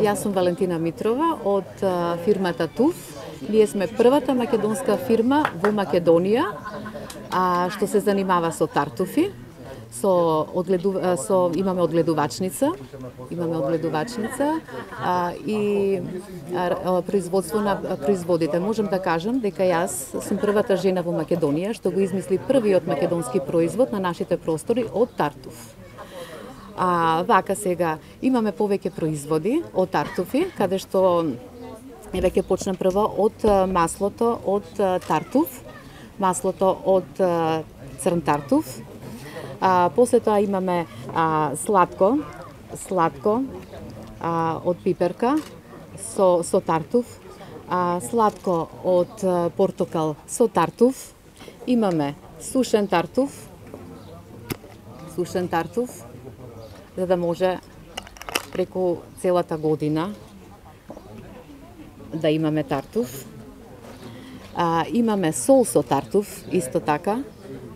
Јас сум Валентина Митрова од фирмата ТУФ. Ние сме првата македонска фирма во Македонија што се занимава со тартуфи. Имаме одгледувачница и производство на производите. Можам да кажам дека јас сум првата жена во Македонија што го измисли првиот македонски производ на нашите простори од тартуф. Вака сега имаме повеќе производи од тартуфи, каде што веќе почнам прво од маслото од тартуф, маслото од црн тартуф. После тоа имаме сладко од пиперка со тартуф, сладко од портокал со тартуф. Имаме сушен тартуф, за да може преку целата година да имаме тартуф. Имаме сол со тартуф, исто така,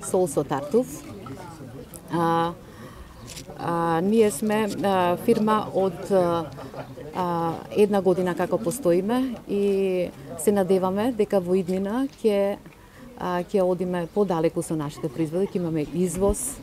сол со тартуф. Ние сме фирма од една година како постоиме и се надеваме дека во иднина ќе одиме подалеку со нашите производи, ќе имаме извоз.